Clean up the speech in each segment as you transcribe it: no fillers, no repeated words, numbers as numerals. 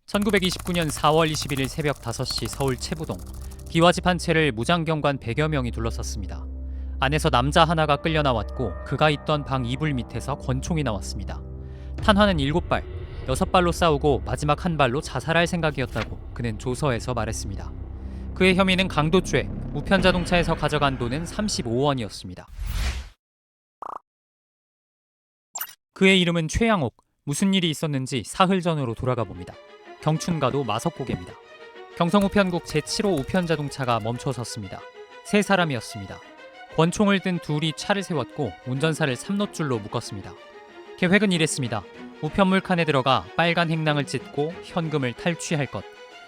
1929년 4월 21일 새벽 5시 서울 채부동. 비와 집 한 채를 무장경관 100여 명이 둘러쌌습니다. 안에서 남자 하나가 끌려 나왔고 그가 있던 방 이불 밑에서 권총이 나왔습니다. 탄환은 7발, 6발로 싸우고 마지막 한 발로 자살할 생각이었다고 그는 조서에서 말했습니다. 그의 혐의는 강도죄, 우편자동차에서 가져간 돈은 35원이었습니다. 그의 이름은 최양옥. 무슨 일이 있었는지 사흘 전으로 돌아가 봅니다. 경춘가도 마석고개입니다. 경성우편국 제7호 우편자동차가 멈춰 섰습니다. 세 사람이었습니다. 권총을 든 둘이 차를 세웠고 운전사를 삼노줄로 묶었습니다. 계획은 이랬습니다. 우편물 칸에 들어가 빨간 행랑을 찢고 현금을 탈취할 것.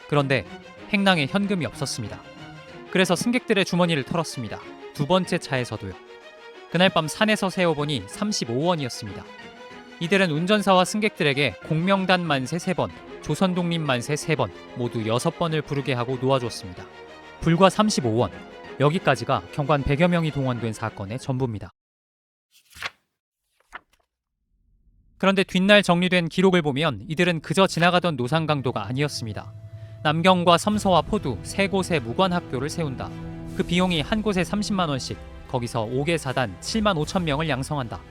그런데 행랑에 현금이 없었습니다. 그래서 승객들의 주머니를 털었습니다. 두 번째 차에서도요. 그날 밤 산에서 세어보니 35원이었습니다. 이들은 운전사와 승객들에게 공명단 만세 3번, 조선독립 만세 3번, 모두 6번을 부르게 하고 놓아줬습니다. 불과 35원. 여기까지가 경관 100여 명이 동원된 사건의 전부입니다. 그런데 뒷날 정리된 기록을 보면 이들은 그저 지나가던 노상강도가 아니었습니다. 남경과 섬서와 포두 세 곳에 무관학교를 세운다. 그 비용이 한 곳에 30만 원씩, 거기서 5개 사단 7만 5천 명을 양성한다.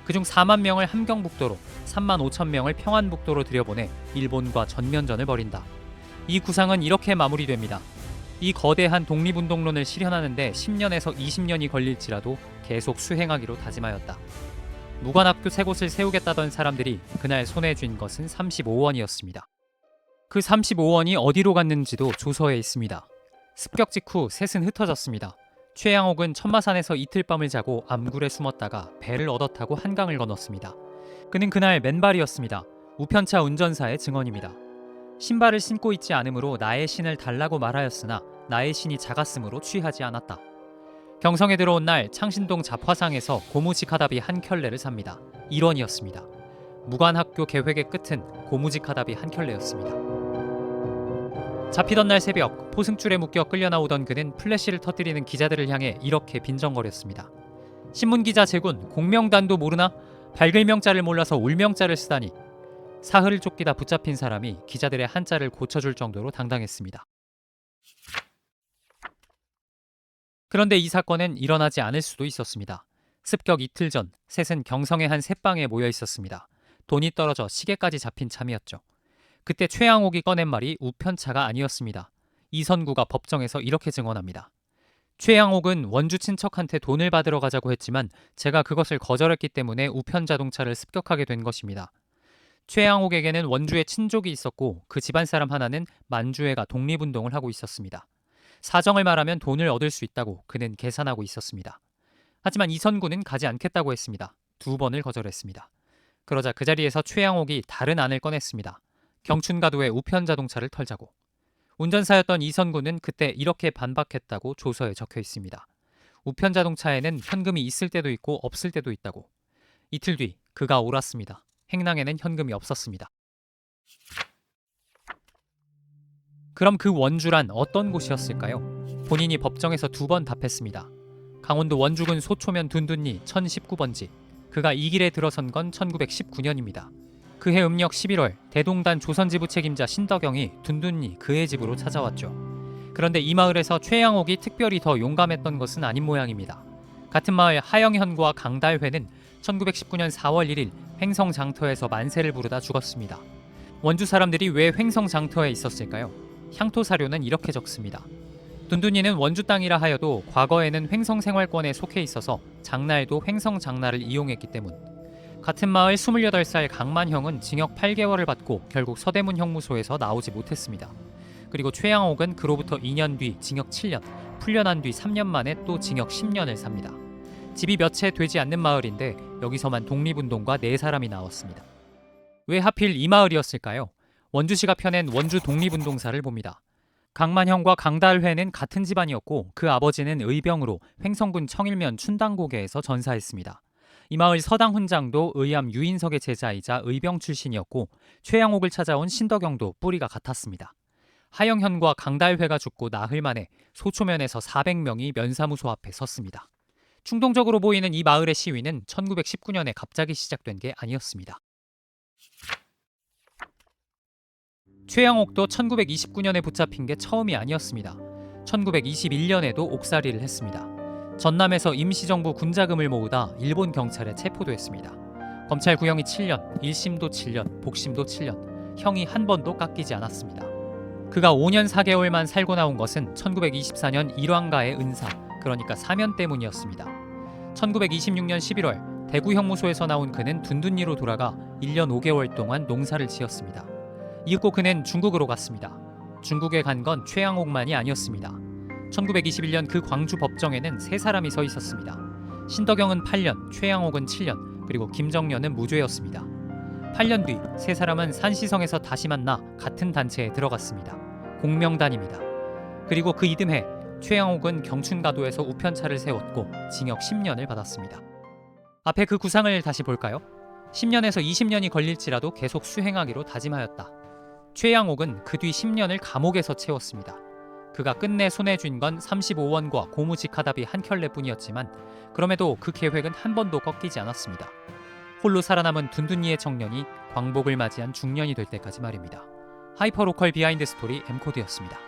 그중 4만 명을 함경북도로, 3만 5천 명을 평안북도로 들여보내 일본과 전면전을 벌인다. 이 구상은 이렇게 마무리됩니다. 이 거대한 독립운동론을 실현하는데 10년에서 20년이 걸릴지라도 계속 수행하기로 다짐하였다. 무관학교 3곳을 세우겠다던 사람들이 그날 손에 쥔 것은 35원이었습니다. 그 35원이 어디로 갔는지도 조서에 있습니다. 습격 직후 셋은 흩어졌습니다. 최양옥은 천마산에서 이틀 밤을 자고 암굴에 숨었다가 배를 얻어 타고 한강을 건넜습니다. 그는 그날 맨발이었습니다. 우편차 운전사의 증언입니다. 신발을 신고 있지 않으므로 나의 신을 달라고 말하였으나 나의 신이 작았으므로 취하지 않았다. 경성에 들어온 날 창신동 잡화상에서 고무직 하답이 한 켤레를 삽니다. 1원이었습니다. 무관학교 계획의 끝은 고무직 하답이 한 켤레였습니다. 잡히던 날 새벽 포승줄에 묶여 끌려 나오던 그는 플래시를 터뜨리는 기자들을 향해 이렇게 빈정거렸습니다. 신문기자 제군, 공명단도 모르나? 밝을 명자를 몰라서 울명자를 쓰다니. 사흘을 쫓기다 붙잡힌 사람이 기자들의 한자를 고쳐줄 정도로 당당했습니다. 그런데 이 사건은 일어나지 않을 수도 있었습니다. 습격 이틀 전 셋은 경성의 한 셋방에 모여 있었습니다. 돈이 떨어져 시계까지 잡힌 참이었죠. 그때 최양옥이 꺼낸 말이 우편차가 아니었습니다. 이선구가 법정에서 이렇게 증언합니다. 최양옥은 원주 친척한테 돈을 받으러 가자고 했지만 제가 그것을 거절했기 때문에 우편자동차를 습격하게 된 것입니다. 최양옥에게는 원주에 친족이 있었고 그 집안 사람 하나는 만주에가 독립운동을 하고 있었습니다. 사정을 말하면 돈을 얻을 수 있다고 그는 계산하고 있었습니다. 하지만 이선구는 가지 않겠다고 했습니다. 2번을 거절했습니다. 그러자 그 자리에서 최양옥이 다른 안을 꺼냈습니다. 경춘가도에 우편자동차를 털자고. 운전사였던 이선구는 그때 이렇게 반박했다고 조서에 적혀 있습니다. 우편자동차에는 현금이 있을 때도 있고 없을 때도 있다고. 이틀 뒤 그가 옳았습니다. 행랑에는 현금이 없었습니다. 그럼 그 원주란 어떤 곳이었을까요? 본인이 법정에서 2번 답했습니다. 강원도 원주군 소초면 둔둔리 1019번지. 그가 이 길에 들어선 건 1919년입니다. 그해 음력 11월 대동단 조선지부 책임자 신덕영이 둔둔리 그의 집으로 찾아왔죠. 그런데 이 마을에서 최양옥이 특별히 더 용감했던 것은 아닌 모양입니다. 같은 마을 하영현과 강달회는 1919년 4월 1일 횡성장터에서 만세를 부르다 죽었습니다. 원주 사람들이 왜 횡성장터에 있었을까요? 향토사료는 이렇게 적습니다. 둔둔이는 원주 땅이라 하여도 과거에는 횡성생활권에 속해 있어서 장날도 횡성장날을 이용했기 때문. 같은 마을 28살 강만형은 징역 8개월을 받고 결국 서대문 형무소에서 나오지 못했습니다. 그리고 최양옥은 그로부터 2년 뒤 징역 7년, 풀려난 뒤 3년 만에 또 징역 10년을 삽니다. 집이 몇 채 되지 않는 마을인데 여기서만 독립운동가 4사람이 나왔습니다. 왜 하필 이 마을이었을까요? 원주시가 펴낸 원주 독립운동사를 봅니다. 강만형과 강달회는 같은 집안이었고 그 아버지는 의병으로 횡성군 청일면 춘당고개에서 전사했습니다. 이 마을 서당 훈장도 의암 유인석의 제자이자 의병 출신이었고 최양옥을 찾아온 신덕영도 뿌리가 같았습니다. 하영현과 강달회가 죽고 나흘 만에 소초면에서 400명이 면사무소 앞에 섰습니다. 충동적으로 보이는 이 마을의 시위는 1919년에 갑자기 시작된 게 아니었습니다. 최양옥도 1929년에 붙잡힌 게 처음이 아니었습니다. 1921년에도 옥살이를 했습니다. 전남에서 임시정부 군자금을 모으다 일본 경찰에 체포도 했습니다. 검찰 구형이 7년, 1심도 7년, 복심도 7년, 형이 한 번도 깎이지 않았습니다. 그가 5년 4개월만 살고 나온 것은 1924년 일왕가의 은사, 그러니까 사면 때문이었습니다. 1926년 11월 대구 형무소에서 나온 그는 둔둔리로 돌아가 1년 5개월 동안 농사를 지었습니다. 이윽고 그는 중국으로 갔습니다. 중국에 간 건 최양옥만이 아니었습니다. 1921년 그 광주 법정에는 세 사람이 서 있었습니다. 신덕영은 8년, 최양옥은 7년, 그리고 김정련은 무죄였습니다. 8년 뒤 세 사람은 산시성에서 다시 만나 같은 단체에 들어갔습니다. 공명단입니다. 그리고 그 이듬해 최양옥은 경춘가도에서 우편차를 세웠고 징역 10년을 받았습니다. 앞에 그 구상을 다시 볼까요? 10년에서 20년이 걸릴지라도 계속 수행하기로 다짐하였다. 최양옥은 그 뒤 10년을 감옥에서 채웠습니다. 그가 끝내 손에 쥔 건 35원과 고무직하답이 한 켤레뿐이었지만 그럼에도 그 계획은 한 번도 꺾이지 않았습니다. 홀로 살아남은 둔둔이의 청년이 광복을 맞이한 중년이 될 때까지 말입니다. 하이퍼로컬 비하인드 스토리 M코드였습니다.